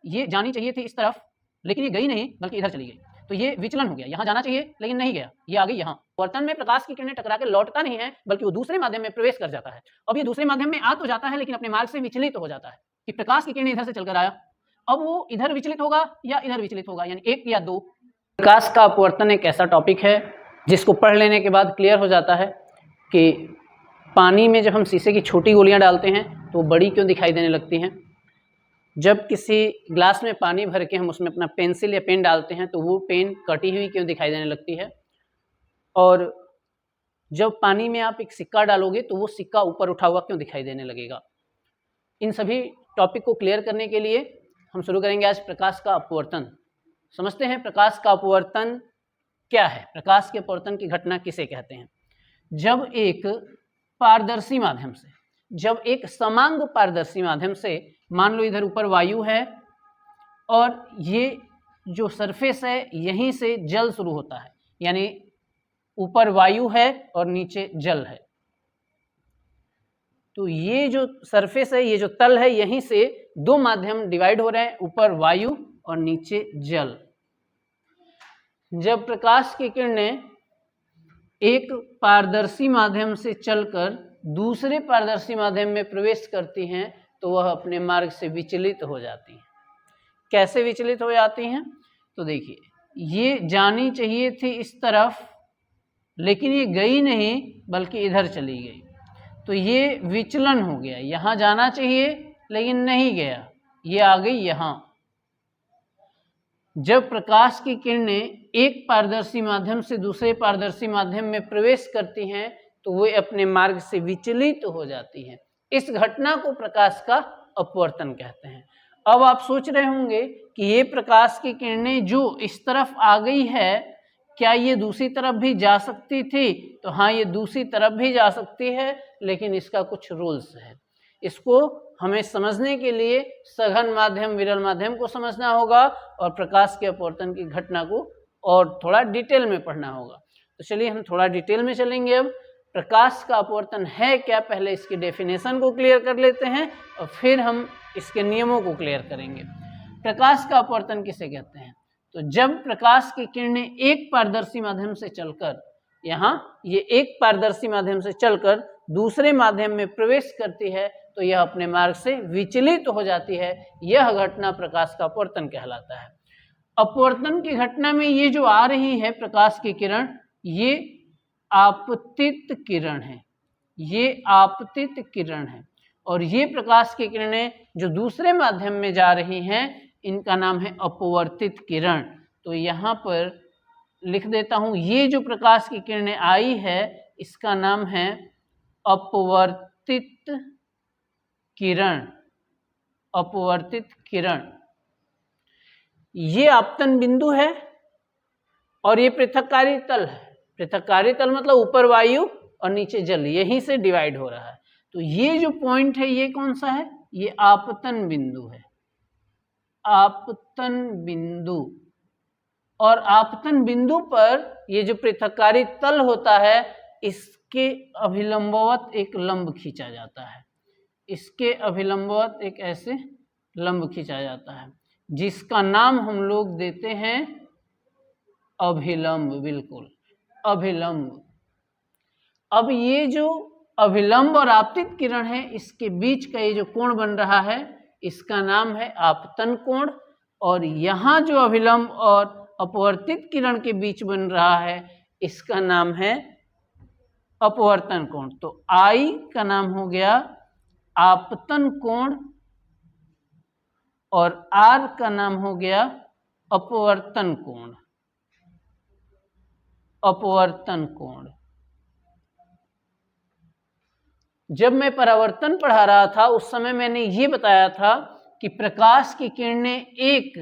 ये जानी चाहिए थी इस तरफ, लेकिन ये गई नहीं बल्कि इधर चली गई, तो ये विचलन हो गया। यहाँ जाना चाहिए लेकिन नहीं गया, ये आ गई यहाँ। अपवर्तन में प्रकाश की किरणें टकरा के लौटता नहीं है बल्कि वो दूसरे माध्यम में प्रवेश कर जाता है। अब ये दूसरे माध्यम में आ तो जाता है लेकिन अपने मार्ग से विचलित हो जाता है कि प्रकाश की किरणें इधर से चलकर आया, अब वो इधर विचलित होगा या इधर विचलित होगा, यानी एक या दो। प्रकाश का अपवर्तन एक ऐसा टॉपिक है जिसको पढ़ लेने के बाद क्लियर हो जाता है कि पानी में जब हम शीशे की छोटी गोलियां डालते हैं तो बड़ी क्यों दिखाई देने लगती हैं। जब किसी ग्लास में पानी भर के हम उसमें अपना पेंसिल या पेन डालते हैं तो वो पेन कटी हुई क्यों दिखाई देने लगती है। और जब पानी में आप एक सिक्का डालोगे तो वो सिक्का ऊपर उठा हुआ क्यों दिखाई देने लगेगा। इन सभी टॉपिक को क्लियर करने के लिए हम शुरू करेंगे आज प्रकाश का अपवर्तन। समझते हैं प्रकाश का अपवर्तन क्या है, प्रकाश के अपवर्तन की घटना किसे कहते हैं। जब एक पारदर्शी माध्यम से, जब एक समांग पारदर्शी माध्यम से, मान लो इधर ऊपर वायु है और ये जो सरफेस है यहीं से जल शुरू होता है, यानी ऊपर वायु है और नीचे जल है, तो ये जो सरफेस है, ये जो तल है, यहीं से दो माध्यम डिवाइड हो रहे हैं, ऊपर वायु और नीचे जल। जब प्रकाश की किरणें एक पारदर्शी माध्यम से चलकर दूसरे पारदर्शी माध्यम में प्रवेश करती हैं तो वह अपने मार्ग से विचलित हो जाती हैं। कैसे विचलित हो जाती हैं, तो देखिए ये जानी चाहिए थी इस तरफ लेकिन ये गई नहीं बल्कि इधर चली गई, तो ये विचलन हो गया। यहाँ जाना चाहिए लेकिन नहीं गया, ये आ गई यहाँ। जब प्रकाश की किरणें एक पारदर्शी माध्यम से दूसरे पारदर्शी माध्यम में प्रवेश करती हैं तो वे अपने मार्ग से विचलित हो जाती हैं। इस घटना को प्रकाश का अपवर्तन कहते हैं। अब आप सोच रहे होंगे कि ये प्रकाश की किरणें जो इस तरफ आ गई है, क्या ये दूसरी तरफ भी जा सकती थी। तो हाँ, ये दूसरी तरफ भी जा सकती है, लेकिन इसका कुछ रूल्स है। इसको हमें समझने के लिए सघन माध्यम, विरल माध्यम को समझना होगा और प्रकाश के अपवर्तन की घटना को और थोड़ा डिटेल में पढ़ना होगा। तो चलिए हम थोड़ा डिटेल में चलेंगे। अब प्रकाश का अपवर्तन है क्या, पहले इसकी डेफिनेशन को क्लियर कर लेते हैं और फिर हम इसके नियमों को क्लियर करेंगे। प्रकाश का अपवर्तन किसे कहते हैं, तो जब प्रकाश की किरणें एक पारदर्शी माध्यम से चलकर, यहाँ ये एक पारदर्शी माध्यम से चलकर दूसरे माध्यम में प्रवेश करती है तो यह अपने मार्ग से विचलित हो जाती है। यह घटना प्रकाश का अपवर्तन कहलाता है। अपवर्तन की घटना में ये जो आ रही है प्रकाश की किरण, ये आपतित किरण है, ये आपतित किरण है। और ये प्रकाश की किरणें जो दूसरे माध्यम में जा रही हैं इनका नाम है अपवर्तित किरण। तो यहाँ पर लिख देता हूँ, ये जो प्रकाश की किरणें आई है इसका नाम है अपवर्तित किरण। अपवर्तित किरण, ये आपतन बिंदु है और ये पृथक्कारी तल है। पृथक्कारी तल मतलब ऊपर वायु और नीचे जल, यहीं से डिवाइड हो रहा है। तो ये जो पॉइंट है ये कौन सा है, ये आपतन बिंदु है, आपतन बिंदु। और आपतन बिंदु पर ये जो पृथक्कारी तल होता है इसके अभिलंबवत एक लंब खींचा जाता है, इसके अभिलंबवत एक ऐसे लंब खींचा जाता है जिसका नाम हम लोग देते हैं अभिलंब। बिल्कुल, अभिलंब। अब ये जो अभिलंब और आपतित किरण है इसके बीच का ये जो कोण बन रहा है इसका नाम है आपतन कोण। और यहाँ जो अभिलंब और अपवर्तित किरण के बीच बन रहा है इसका नाम है अपवर्तन कोण। तो I का नाम हो गया आपतन कोण और R का नाम हो गया अपवर्तन कोण। अपवर्तन कोण। जब मैं परावर्तन पढ़ा रहा था उस समय मैंने ये बताया था कि प्रकाश की किरणें एक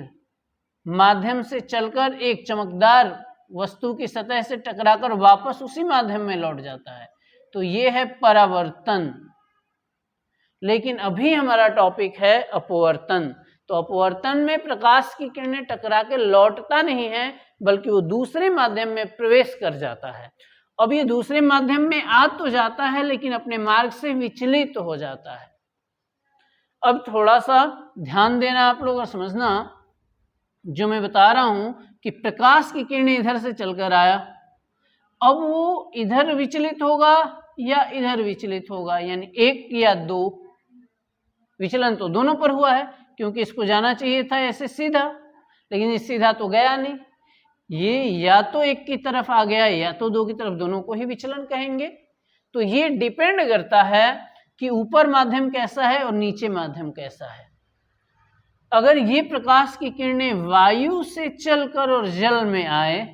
माध्यम से चलकर एक चमकदार वस्तु की सतह से टकराकर वापस उसी माध्यम में लौट जाता है, तो ये है परावर्तन। लेकिन अभी हमारा टॉपिक है अपवर्तन। तो अपवर्तन में प्रकाश की किरणें टकरा के लौटता नहीं है बल्कि वो दूसरे माध्यम में प्रवेश कर जाता है। अब ये दूसरे माध्यम में आ तो जाता है लेकिन अपने मार्ग से विचलित हो जाता है। अब थोड़ा सा ध्यान देना आप लोग और समझना, जो मैं बता रहा हूं कि प्रकाश की किरणें इधर से चलकर आया, अब वो इधर विचलित होगा या इधर विचलित होगा, यानी 1 या 2, विचलन तो दोनों पर हुआ है क्योंकि इसको जाना चाहिए था ऐसे सीधा, लेकिन ये सीधा तो गया नहीं, ये या तो 1 की तरफ आ गया या तो 2 की तरफ, दोनों को ही विचलन कहेंगे। तो ये डिपेंड करता है कि ऊपर माध्यम कैसा है और नीचे माध्यम कैसा है। अगर ये प्रकाश की किरणें वायु से चलकर और जल में आए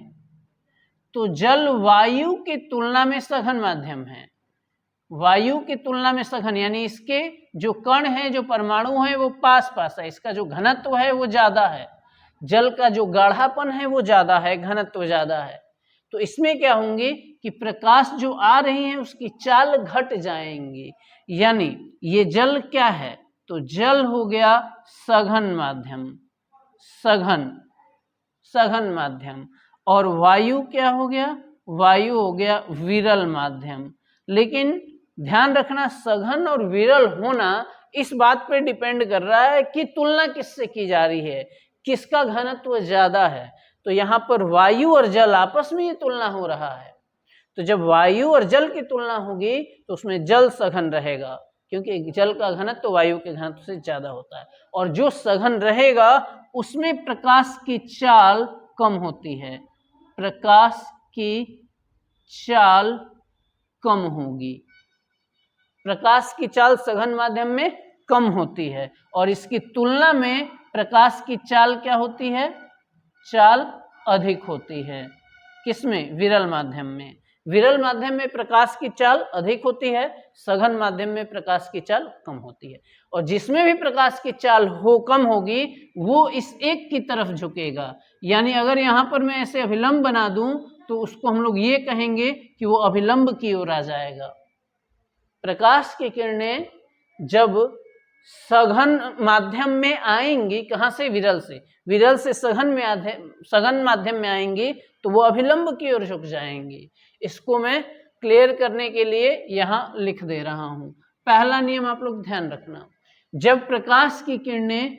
तो जल वायु की तुलना में सघन माध्यम है, वायु की तुलना में सघन, यानी इसके जो कण है, जो परमाणु है वो पास पास है, इसका जो घनत्व है वो ज्यादा है, जल का जो गाढ़ापन है वो ज्यादा है, घनत्व ज्यादा है। तो इसमें क्या होंगे कि प्रकाश जो आ रही है उसकी चाल घट जाएंगी, यानी ये जल क्या है, तो जल हो गया सघन माध्यम, सघन माध्यम, और वायु क्या हो गया, वायु हो गया विरल माध्यम। लेकिन ध्यान रखना, सघन और विरल होना इस बात पे डिपेंड कर रहा है कि तुलना किससे की जा रही है, किसका घनत्व ज्यादा है। तो यहाँ पर वायु और जल आपस में ये तुलना हो रहा है, तो जब वायु और जल की तुलना होगी तो उसमें जल सघन रहेगा, क्योंकि जल का घनत्व वायु के घनत्व से ज्यादा होता है, और जो सघन रहेगा उसमें प्रकाश की चाल कम होती है, प्रकाश की चाल कम होगी, प्रकाश की चाल सघन माध्यम में कम होती है, और इसकी तुलना में प्रकाश की चाल क्या होती है, चाल अधिक होती है। किसमें, विरल माध्यम में। विरल माध्यम में प्रकाश की चाल अधिक होती है, सघन माध्यम में प्रकाश की चाल कम होती है, और जिसमें भी प्रकाश की चाल कम होगी वो इस एक की तरफ झुकेगा। यानी अगर यहाँ पर मैं ऐसे अभिलंब बना दूं तो उसको हम लोग ये कहेंगे कि वो अभिलंब की ओर आ जाएगा। प्रकाश की किरणें जब सघन माध्यम में आएंगी, कहाँ से, विरल से, विरल से सघन माध्यम में आएंगी तो वो अभिलंब की ओर झुक जाएंगी। इसको मैं क्लियर करने के लिए यहाँ लिख दे रहा हूँ। पहला नियम आप लोग ध्यान रखना, जब प्रकाश की किरणें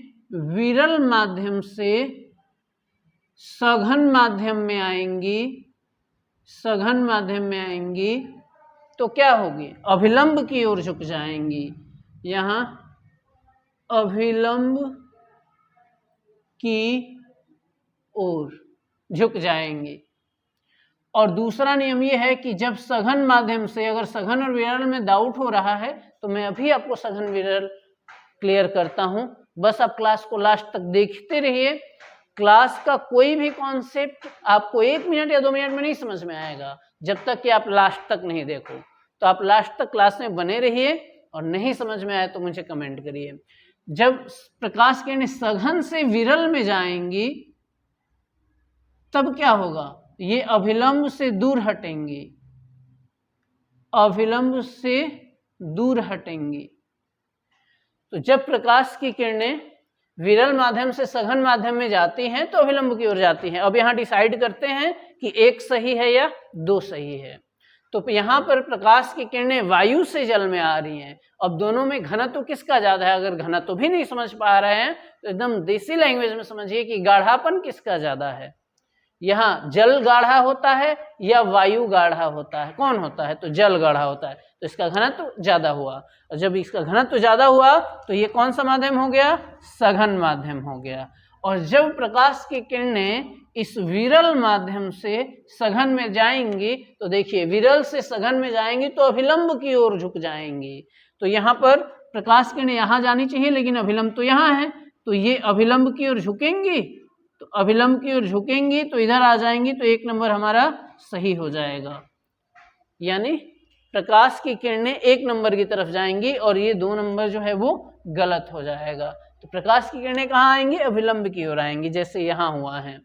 विरल माध्यम से सघन माध्यम में आएंगी, सघन माध्यम में आएंगी तो क्या होगी, अभिलंब की ओर झुक जाएंगी, यहाँ अभिलंब की ओर झुक जाएंगी। और दूसरा नियम ये है कि जब सघन माध्यम से, अगर सघन और विरल में डाउट हो रहा है तो मैं अभी आपको सघन विरल क्लियर करता हूं, बस आप क्लास को लास्ट तक देखते रहिए। क्लास का कोई भी कॉन्सेप्ट आपको 1 मिनट या 2 मिनट में नहीं समझ में आएगा जब तक कि आप लास्ट तक नहीं देखो। तो आप लास्ट तक क्लास में बने रहिए, और नहीं समझ में आए तो मुझे कमेंट करिए। जब प्रकाश किरणें सघन से विरल में जाएंगी तब क्या होगा, ये अभिलंब से दूर हटेंगी, अभिलंब से दूर हटेंगी। तो जब प्रकाश की किरणें विरल माध्यम से सघन माध्यम में जाती हैं तो अभिलंब की ओर जाती हैं। अब यहाँ डिसाइड करते हैं कि 1 सही है या 2 सही है। तो यहाँ पर प्रकाश की किरणें वायु से जल में आ रही हैं, अब दोनों में घनत्व किसका ज्यादा है। अगर घनत्व भी नहीं समझ पा रहे हैं तो एकदम देसी लैंग्वेज में समझिए कि गाढ़ापन किसका ज्यादा है। यहाँ जल गाढ़ा होता है या वायु गाढ़ा होता है, कौन होता है, तो जल गाढ़ा होता है, तो इसका घनत्व ज्यादा हुआ। और जब इसका घनत्व ज्यादा हुआ तो ये कौन सा माध्यम हो गया, सघन माध्यम हो गया। और जब प्रकाश की किरणें इस विरल माध्यम से सघन में जाएंगी तो देखिए, विरल से सघन में जाएंगी तो अभिलंब की ओर झुक जाएंगी। तो यहाँ पर प्रकाश किरणें यहाँ जानी चाहिए लेकिन अभिलंब तो यहाँ है, तो ये अभिलंब की ओर झुकेंगी, तो अभिलंब की ओर झुकेंगी तो इधर आ जाएंगी, तो 1 नंबर हमारा सही हो जाएगा। यानी प्रकाश की किरणें 1 नंबर की तरफ जाएंगी और ये 2 नंबर जो है वो गलत हो जाएगा। तो प्रकाश की किरणें कहाँ आएंगी, अभिलंब की ओर आएंगी, जैसे यहाँ हुआ है।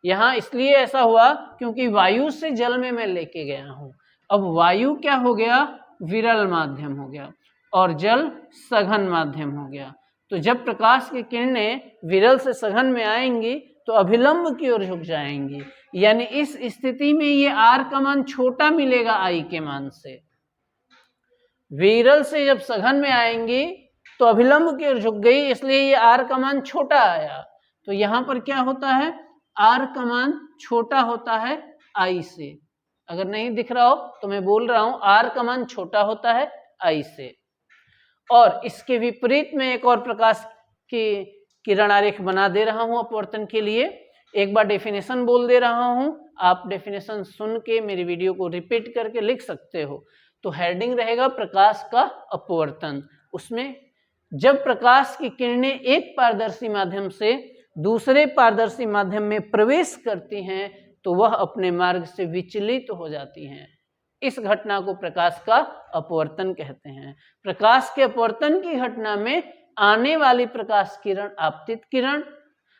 यहाँ इसलिए ऐसा हुआ क्योंकि वायु से जल में मैं लेके गया हूँ। अब वायु क्या हो गया, विरल माध्यम हो गया, और जल सघन माध्यम हो गया। तो जब प्रकाश की किरणें विरल से सघन में आएंगी तो अभिलंब की ओर झुक जाएंगी। यानी इस स्थिति में ये R का मान छोटा मिलेगा I के मान से। विरल से जब सघन में आएंगी तो अभिलंब की ओर झुक गई, इसलिए ये आर का मान छोटा आया। तो यहाँ पर क्या होता है, आर का मान छोटा होता है आई से। अगर नहीं दिख रहा हो तो मैं बोल रहा हूं, आर का मान छोटा होता है आई से। और इसके विपरीत में एक और प्रकाश की किरण आरेख बना दे रहा हूं अपवर्तन के लिए। एक बार डेफिनेशन बोल दे रहा हूं, आप डेफिनेशन सुन के मेरी वीडियो को रिपीट करके लिख सकते हो। तो हेडिंग रहेगा प्रकाश का अपवर्तन। उसमें जब प्रकाश की किरणें एक पारदर्शी माध्यम से दूसरे पारदर्शी माध्यम में प्रवेश करती हैं तो वह अपने मार्ग से विचलित हो जाती हैं। इस घटना को प्रकाश का अपवर्तन कहते हैं। प्रकाश के अपवर्तन की घटना में आने वाली प्रकाश किरण आपतित किरण,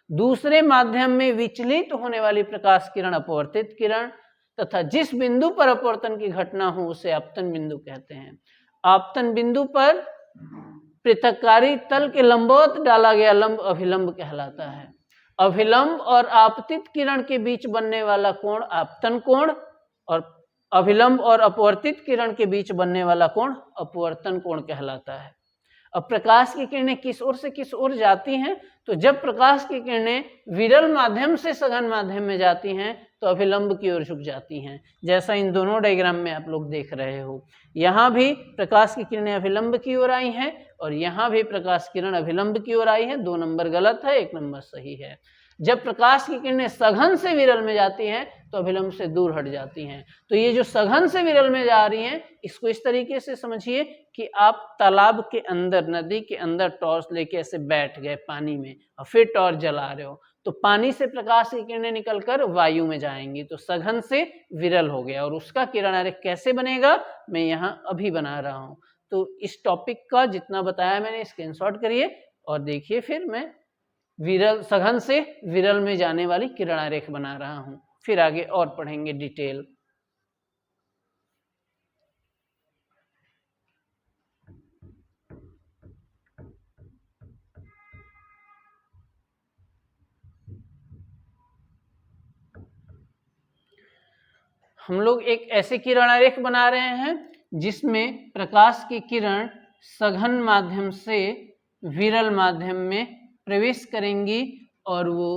दूसरे माध्यम में विचलित होने वाली प्रकाश किरण अपवर्तित किरण, तथा जिस बिंदु पर अपवर्तन की घटना हो उसे आपतन बिंदु कहते हैं। आपतन बिंदु पर पृथक्कारी तल के लंबवत डाला गया लंब अभिलंब कहलाता है। अभिलंब और आपतित किरण के बीच बनने वाला कोण आपतन कोण, और अभिलंब और अपवर्तित किरण के बीच बनने वाला कोण अपवर्तन कोण कहलाता है। अब प्रकाश की किरणें किस ओर से किस ओर जाती हैं, तो जब प्रकाश की किरणें विरल माध्यम से सघन माध्यम में जाती हैं तो अभिलंब की ओर झुक जाती हैं, जैसा इन दोनों डायग्राम में आप लोग देख रहे हो। यहाँ भी प्रकाश की किरणें अभिलंब की ओर आई हैं और यहाँ भी प्रकाश किरण अभिलंब की ओर आई है। 2 नंबर गलत है, 1 नंबर सही है। जब प्रकाश की किरणें सघन से विरल में जाती हैं तो अभिलंब से दूर हट जाती हैं। तो ये जो सघन से विरल में जा रही हैं, इसको इस तरीके से समझिए कि आप तालाब के अंदर, नदी के अंदर टॉर्च लेके ऐसे बैठ गए पानी में और फिर टॉर्च जला रहे हो, तो पानी से प्रकाश की किरणें निकलकर वायु में जाएंगी, तो सघन से विरल हो गया। और उसका किरण आरेख कैसे बनेगा मैं यहाँ अभी बना रहा हूँ। तो इस टॉपिक का जितना बताया मैंने स्क्रीनशॉट करिए और देखिए, फिर मैं विरल सघन से विरल में जाने वाली किरण आरेख बना रहा हूँ। फिर आगे और पढ़ेंगे डिटेल। हम लोग एक ऐसे किरण आरेख बना रहे हैं जिसमें प्रकाश की किरण सघन माध्यम से विरल माध्यम में प्रवेश करेंगी और वो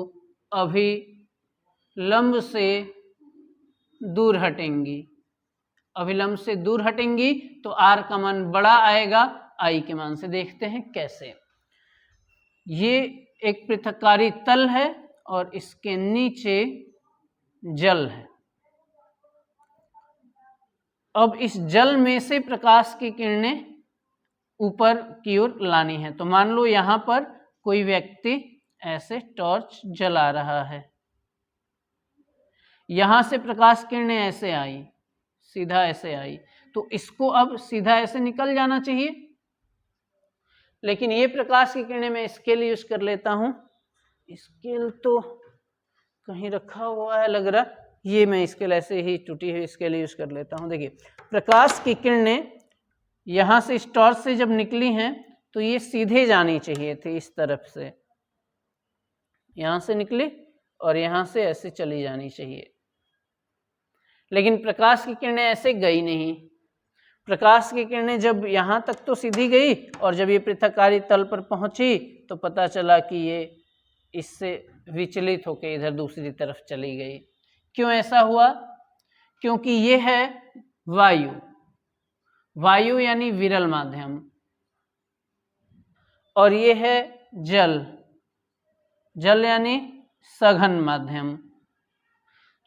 अभिलंब से दूर हटेंगी। अभिलंब से दूर हटेंगी तो आर का मान बड़ा आएगा आई के मान से। देखते हैं कैसे। ये एक पृथक्कारी तल है और इसके नीचे जल है। अब इस जल में से प्रकाश की किरणें ऊपर की ओर लानी है। तो मान लो यहाँ पर कोई व्यक्ति ऐसे टॉर्च जला रहा है, यहां से प्रकाश किरणें ऐसे आई, सीधा ऐसे आई, तो इसको अब सीधा ऐसे निकल जाना चाहिए। लेकिन ये प्रकाश की किरणें, मैं स्केल यूज कर लेता हूं। स्केल तो कहीं रखा हुआ है लग रहा, ये मैं स्केल ऐसे ही टूटी हुई स्केल यूज कर लेता हूं। देखिए, प्रकाश की किरणें यहां से इस टॉर्च से जब निकली हैं तो ये सीधे जानी चाहिए थी, इस तरफ से यहां से निकली और यहां से ऐसे चली जानी चाहिए। लेकिन प्रकाश की किरणें ऐसे गई नहीं। प्रकाश की किरणें जब यहाँ तक तो सीधी गई और जब ये पृथक्कारी तल पर पहुंची तो पता चला कि ये इससे विचलित होकर इधर दूसरी तरफ चली गई। क्यों ऐसा हुआ? क्योंकि ये है वायु, वायु यानी विरल माध्यम, और ये है जल, जल यानी सघन माध्यम।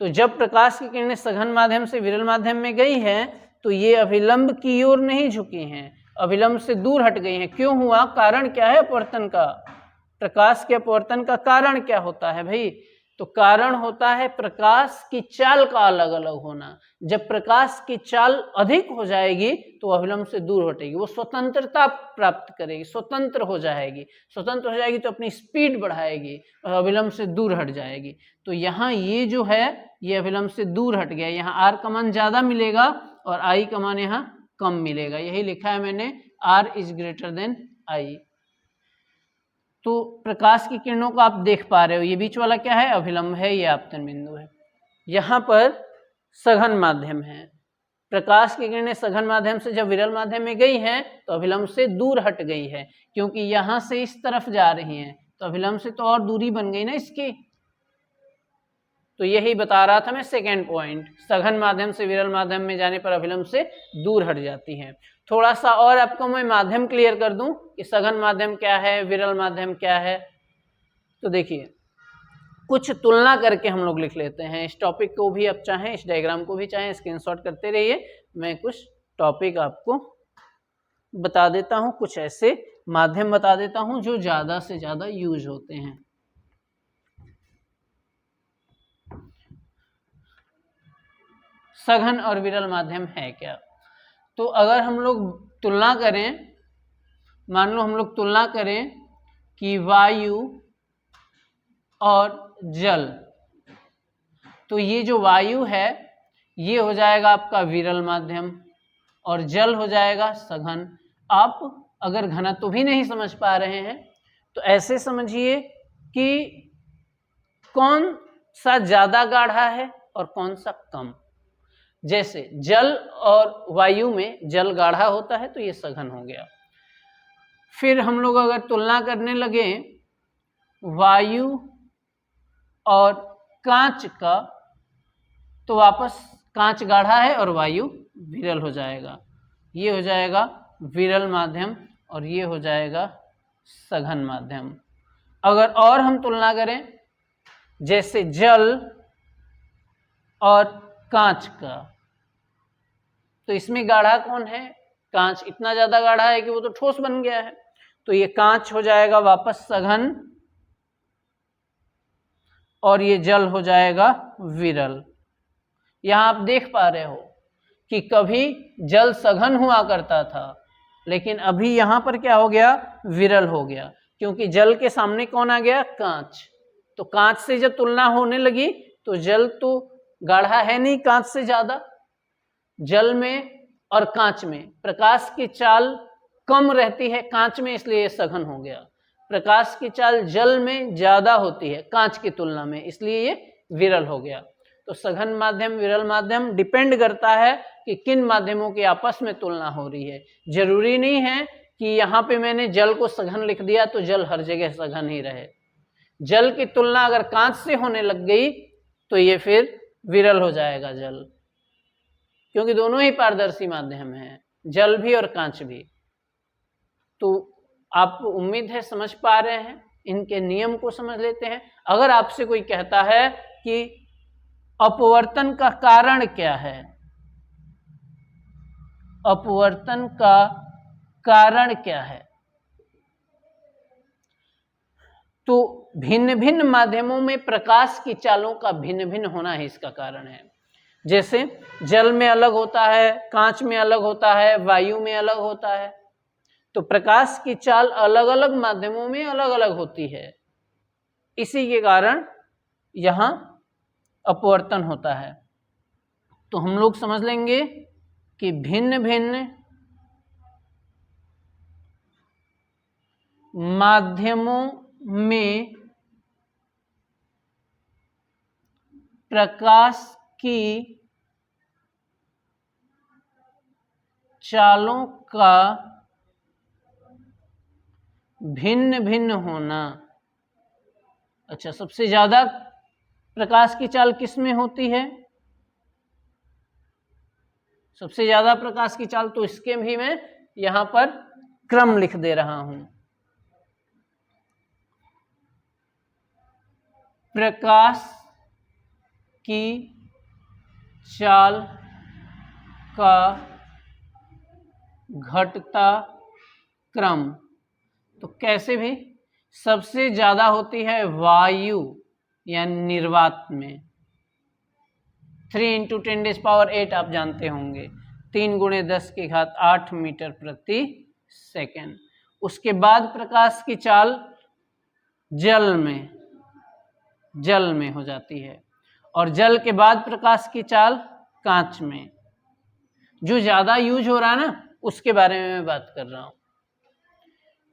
तो जब प्रकाश की किरणें सघन माध्यम से विरल माध्यम में गई है तो ये अभिलंब की ओर नहीं झुकी हैं, अभिलंब से दूर हट गई हैं। क्यों हुआ? कारण क्या है अपवर्तन का? प्रकाश के अपवर्तन का कारण क्या होता है भाई? तो कारण होता है प्रकाश की चाल का अलग अलग होना। जब प्रकाश की चाल अधिक हो जाएगी तो अभिलंब से दूर हटेगी, वो स्वतंत्रता प्राप्त करेगी, स्वतंत्र हो जाएगी। स्वतंत्र हो जाएगी तो अपनी स्पीड बढ़ाएगी और अभिलंब से दूर हट जाएगी। तो यहाँ ये जो है ये अभिलंब से दूर हट गया, यहाँ आर का मान ज्यादा मिलेगा और आई का मान यहाँ कम मिलेगा। यही लिखा है मैंने, R is greater than I. तो प्रकाश की किरणों को आप देख पा रहे हो, ये बीच वाला क्या है? अभिलंब है, ये आपतन बिंदु है। यहाँ पर सघन माध्यम है, प्रकाश की किरणें सघन माध्यम से जब विरल माध्यम में गई हैं तो अभिलंब से दूर हट गई है, क्योंकि यहां से इस तरफ जा रही हैं तो अभिलंब से तो और दूरी बन गई ना इसकी। तो यही बता रहा था मैं सेकेंड पॉइंट, सघन माध्यम से विरल माध्यम में जाने पर अभिलंब से दूर हट जाती हैं। थोड़ा सा और आपको मैं माध्यम क्लियर कर दूं कि सघन माध्यम क्या है, विरल माध्यम क्या है। तो देखिए कुछ तुलना करके हम लोग लिख लेते हैं। इस टॉपिक को भी आप चाहें, इस डायग्राम को भी चाहें स्क्रीनशॉट करते रहिए। मैं कुछ टॉपिक आपको बता देता हूं, कुछ ऐसे माध्यम बता देता हूं जो ज्यादा से ज्यादा यूज होते हैं। सघन और विरल माध्यम है क्या? तो अगर हम लोग तुलना करें, मान लो हम लोग तुलना करें कि वायु और जल, तो ये जो वायु है ये हो जाएगा आपका विरल माध्यम और जल हो जाएगा सघन। आप अगर घनत्व भी नहीं समझ पा रहे हैं तो ऐसे समझिए कि कौन सा ज्यादा गाढ़ा है और कौन सा कम। जैसे जल और वायु में जल गाढ़ा होता है तो ये सघन हो गया। फिर हम लोग अगर तुलना करने लगे वायु और कांच का, तो वापस कांच गाढ़ा है और वायु विरल हो जाएगा। ये हो जाएगा विरल माध्यम और ये हो जाएगा सघन माध्यम। अगर और हम तुलना करें जैसे जल और कांच का, तो इसमें गाढ़ा कौन है? कांच। इतना ज्यादा गाढ़ा है कि वो तो ठोस बन गया है, तो ये कांच हो जाएगा वापस सघन और ये जल हो जाएगा विरल। यहां आप देख पा रहे हो कि कभी जल सघन हुआ करता था लेकिन अभी यहां पर क्या हो गया? विरल हो गया, क्योंकि जल के सामने कौन आ गया? कांच। तो कांच से जब तुलना होने लगी तो जल तो गाढ़ा है नहीं कांच से ज्यादा। जल में और कांच में प्रकाश की चाल कम रहती है कांच में, इसलिए सघन हो गया। प्रकाश की चाल जल में ज्यादा होती है कांच की तुलना में, इसलिए ये विरल हो गया। तो सघन माध्यम विरल माध्यम डिपेंड करता है कि किन माध्यमों की आपस में तुलना हो रही है। जरूरी नहीं है कि यहाँ पे मैंने जल को सघन लिख दिया तो जल हर जगह सघन ही रहे। जल की तुलना अगर कांच से होने लग गई तो ये फिर विरल हो जाएगा जल, क्योंकि दोनों ही पारदर्शी माध्यम हैं, जल भी और कांच भी। तो आप उम्मीद है समझ पा रहे हैं, इनके नियम को समझ लेते हैं। अगर आपसे कोई कहता है कि अपवर्तन का कारण क्या है, अपवर्तन का कारण क्या है, तो भिन्न भिन्न माध्यमों में प्रकाश की चालों का भिन्न भिन्न होना ही इसका कारण है। जैसे जल में अलग होता है, कांच में अलग होता है, वायु में अलग होता है, तो प्रकाश की चाल अलग अलग माध्यमों में अलग अलग होती है। इसी के कारण यहां अपवर्तन होता है। तो हम लोग समझ लेंगे कि भिन्न भिन्न माध्यमों में प्रकाश की चालों का भिन्न भिन्न होना। अच्छा, सबसे ज्यादा प्रकाश की चाल किस में होती है? सबसे ज्यादा प्रकाश की चाल, तो इसके भी मैं यहां पर क्रम लिख दे रहा हूं। प्रकाश की चाल का घटता क्रम, तो कैसे भी? सबसे ज्यादा होती है वायु या निर्वात में, 3 × 10⁸ आप जानते होंगे, 3 × 10⁸ मीटर प्रति सेकेंड। उसके बाद प्रकाश की चाल जल में हो जाती है, और जल के बाद प्रकाश की चाल कांच में। जो ज्यादा यूज हो रहा है ना उसके बारे में मैं बात कर रहा हूं।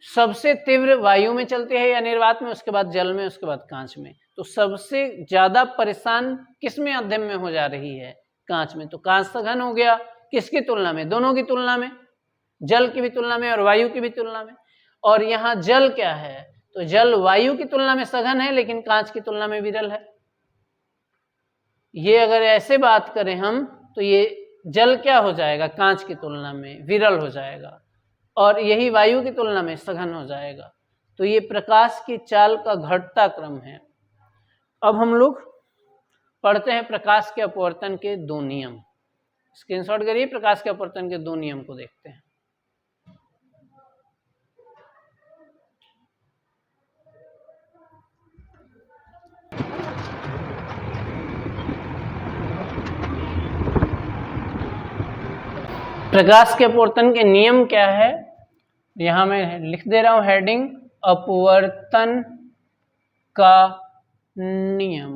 सबसे तीव्र वायु में चलती है या निर्वात में, उसके बाद जल में, उसके बाद कांच में। तो सबसे ज्यादा परेशान किस में माध्यम में हो जा रही है? कांच में। तो कांच सघन हो गया किसकी तुलना में? दोनों की तुलना में, जल की भी तुलना में और वायु की भी तुलना में। और यहाँ जल क्या है? तो जल वायु की तुलना में सघन है लेकिन कांच की तुलना में विरल है। ये अगर ऐसे बात करें हम तो ये जल क्या हो जाएगा? कांच की तुलना में विरल हो जाएगा, और यही वायु की तुलना में सघन हो जाएगा। तो ये प्रकाश की चाल का घटता क्रम है। अब हम लोग पढ़ते हैं प्रकाश के अपवर्तन के दो नियम। स्क्रीनशॉट करिए, प्रकाश के अपवर्तन के दो नियम को देखते हैं। प्रकाश के अपवर्तन के नियम क्या है? यहां मैं लिख दे रहा हूं हेडिंग, अपवर्तन का नियम।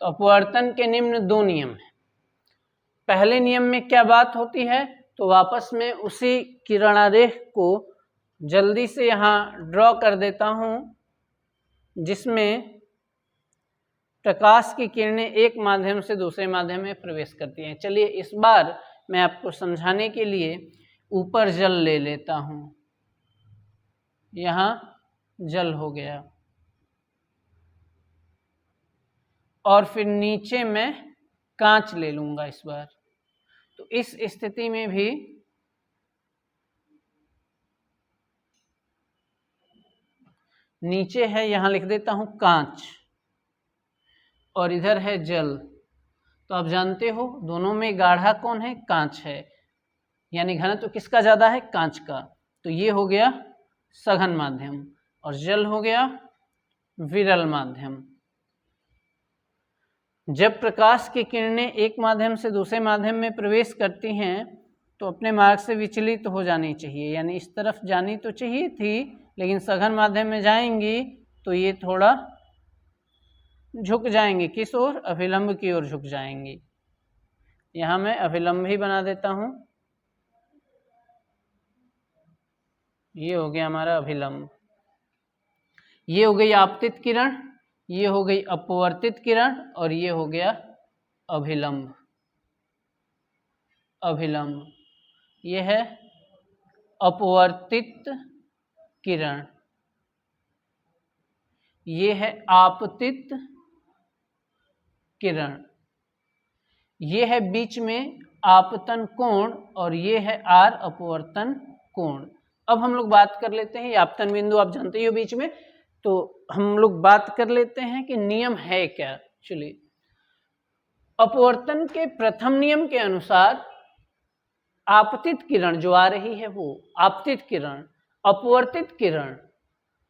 तो अपवर्तन के निम्न दो नियम हैं। पहले नियम में क्या बात होती है? तो वापस में उसी किरणारेख को जल्दी से यहां ड्रॉ कर देता हूं, जिसमें प्रकाश की किरणें एक माध्यम से दूसरे माध्यम में प्रवेश करती हैं। चलिए इस बार मैं आपको समझाने के लिए ऊपर जल ले लेता हूं। यहां जल हो गया, और फिर नीचे मैं कांच ले लूंगा इस बार। तो इस स्थिति में भी नीचे है, यहां लिख देता हूं कांच, और इधर है जल। तो आप जानते हो दोनों में गाढ़ा कौन है? कांच है, यानी घनत्व किसका ज्यादा है? कांच का। तो ये हो गया सघन माध्यम, और जल हो गया विरल माध्यम। जब प्रकाश की किरणें एक माध्यम से दूसरे माध्यम में प्रवेश करती हैं तो अपने मार्ग से विचलित हो जानी चाहिए, यानी इस तरफ जानी तो चाहिए थी, लेकिन सघन माध्यम में जाएंगी तो ये थोड़ा झुक जाएंगे। किस ओर? अभिलंब की ओर झुक जाएंगी। यहां मैं अभिलंब ही बना देता हूं। ये हो गया हमारा अभिलंब। ये हो गई आपतित किरण, ये हो गई अपवर्तित किरण, और ये हो गया अभिलंब। अभिलंब ये है अपवर्तित किरण, ये है आपतित किरण, ये है बीच में आपतन कोण, और ये है आर अपवर्तन कोण। अब हम लोग बात कर लेते हैं, ये आपतन बिंदु आप जानते ही हो बीच में, तो हम लोग बात कर लेते हैं कि नियम है क्या। चलिए, अपवर्तन के प्रथम नियम के अनुसार आपतित किरण जो आ रही है वो आपतित किरण, अपवर्तित किरण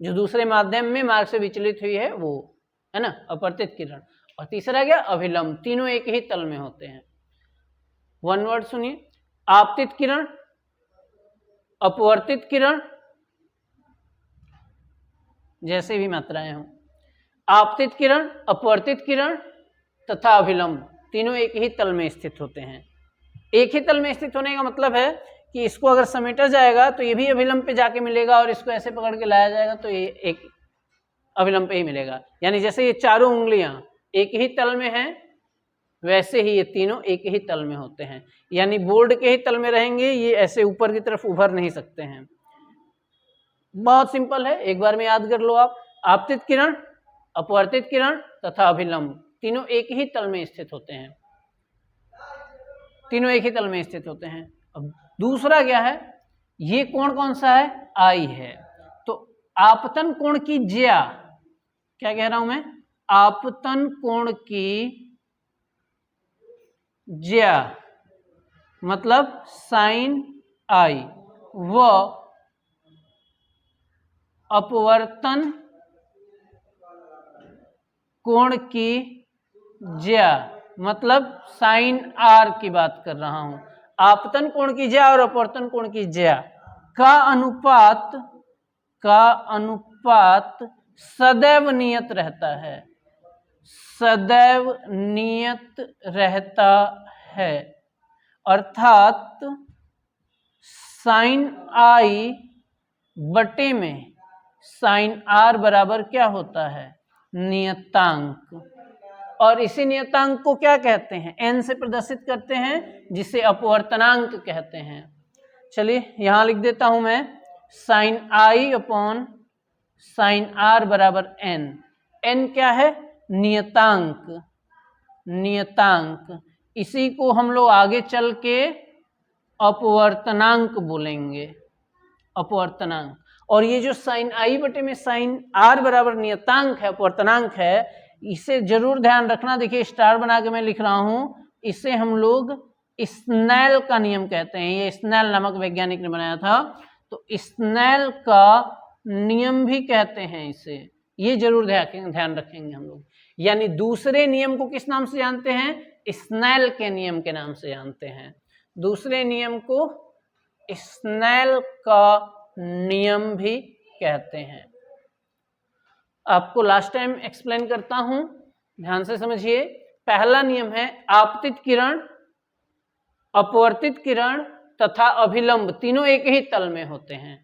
जो दूसरे माध्यम में मार्ग से विचलित हुई है वो है ना अपवर्तित किरण, और तीसरा क्या? अभिलंब। तीनों एक ही तल में होते हैं। वन वर्ड सुनिए, आपतित किरण, अपवर्तित किरण, जैसे भी मात्राएं हों, आपतित किरण, अपवर्तित किरण तथा अभिलंब, तीनों एक ही तल में स्थित होते हैं। एक ही तल में स्थित होने का मतलब है कि इसको अगर समेटा जाएगा तो ये भी अभिलंब पे जाके मिलेगा, और इसको ऐसे पकड़ के लाया जाएगा तो ये एक अभिलंब पे ही मिलेगा। यानी जैसे ये चारों उंगलियां एक ही तल में हैं, वैसे ही ये तीनों एक ही तल में होते हैं। यानी बोर्ड के ही तल में रहेंगे, ये ऐसे ऊपर की तरफ उभर नहीं सकते हैं। बहुत सिंपल है, एक बार में याद कर लो आप। आपतित किरण, अपवर्तित किरण तथा अभिलंब तीनों एक ही तल में स्थित होते हैं। तीनों एक ही तल में स्थित होते हैं। अब दूसरा क्या है? ये कोण कौन सा है? आई है। तो आपतन कोण की ज्या, क्या कह रहा हूं मैं? आपतन कोण की ज्या मतलब साइन आई, व अपवर्तन कोण की ज्या मतलब साइन आर की बात कर रहा हूं। आपतन कोण की ज्या और अपवर्तन कोण की ज्या का अनुपात सदैव नियत रहता है। सदैव नियत रहता है, अर्थात साइन आई बटे में साइन आर बराबर क्या होता है? नियतांक। और इसी नियतांक को क्या कहते हैं, n से प्रदर्शित करते हैं, जिसे अपवर्तनांक कहते हैं। चलिए यहां लिख देता हूं मैं, sine i upon sine r बराबर n। n क्या है, नियतांक, नियतांक, इसी को हम लोग आगे चल के अपवर्तनांक बोलेंगे, अपवर्तनांक। और ये जो साइन i बटे में साइन r बराबर नियतांक है, अपवर्तनांक है, इसे जरूर ध्यान रखना। देखिए स्टार बना के मैं लिख रहा हूं, इसे हम लोग स्नेल का नियम कहते हैं। ये स्नेल नामक वैज्ञानिक ने बनाया था, तो स्नेल का नियम भी कहते हैं इसे, ये जरूर ध्यान रखेंगे हम लोग। यानी दूसरे नियम को किस नाम से जानते हैं, स्नेल के नियम के नाम से जानते हैं। दूसरे नियम को स्नेल का नियम भी कहते हैं। आपको लास्ट टाइम एक्सप्लेन करता हूं, ध्यान से समझिए। पहला नियम है आपतित किरण, अपवर्तित किरण तथा अभिलंब तीनों एक ही तल में होते हैं,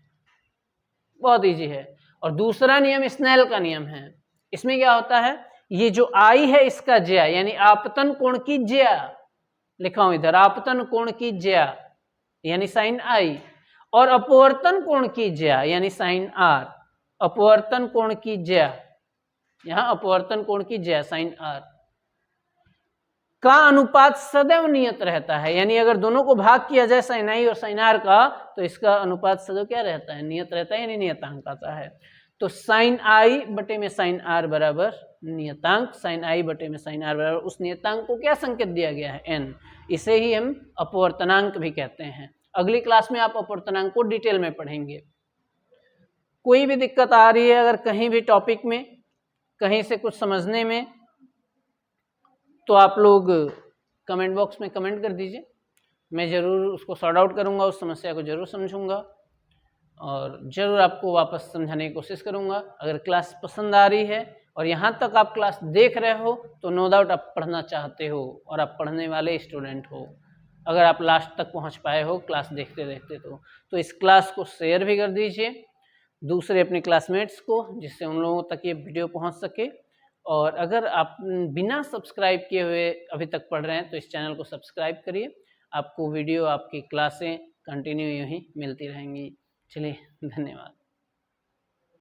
बहुत इजी है। और दूसरा नियम स्नेल का नियम है। इसमें क्या होता है, ये जो आई है इसका ज्या, यानी आपतन कोण की ज्या, लिखा हूं इधर, आपतन कोण की ज्या यानी साइन आई, और अपवर्तन कोण की ज्या यानी साइन आर। अपवर्तन कोण की ज्या, यहां अपवर्तन कोण की ज्या साइन आर का अनुपात सदैव नियत रहता है। यानी अगर दोनों को भाग किया जाए साइन आई और साइन आर का, तो इसका अनुपात सदैव क्या रहता है, नियत रहता है, यानी नियतांक आता है। तो साइन आई बटे में साइन आर बराबर नियतांक, साइन आई बटे में साइन आर बराबर उस नियतांक को क्या संकेत दिया गया है, एन। इसे ही हम अपवर्तनांक भी कहते हैं। अगली क्लास में आप अपवर्तनांक को डिटेल में पढ़ेंगे। कोई भी दिक्कत आ रही है अगर कहीं भी टॉपिक में, कहीं से कुछ समझने में, तो आप लोग कमेंट बॉक्स में कमेंट कर दीजिए, मैं ज़रूर उसको सॉर्ट आउट करूँगा, उस समस्या को ज़रूर समझूंगा और ज़रूर आपको वापस समझाने की कोशिश करूँगा। अगर क्लास पसंद आ रही है और यहाँ तक आप क्लास देख रहे हो, तो नो डाउट आप पढ़ना चाहते हो और आप पढ़ने वाले स्टूडेंट हो। अगर आप लास्ट तक पहुँच पाए हो क्लास देखते देखते, तो इस क्लास को शेयर भी कर दीजिए दूसरे अपने क्लासमेट्स को, जिससे उन लोगों तक ये वीडियो पहुँच सके। और अगर आप बिना सब्सक्राइब किए हुए अभी तक पढ़ रहे हैं, तो इस चैनल को सब्सक्राइब करिए, आपको वीडियो, आपकी क्लासें कंटिन्यू यूँ ही मिलती रहेंगी। चलिए, धन्यवाद।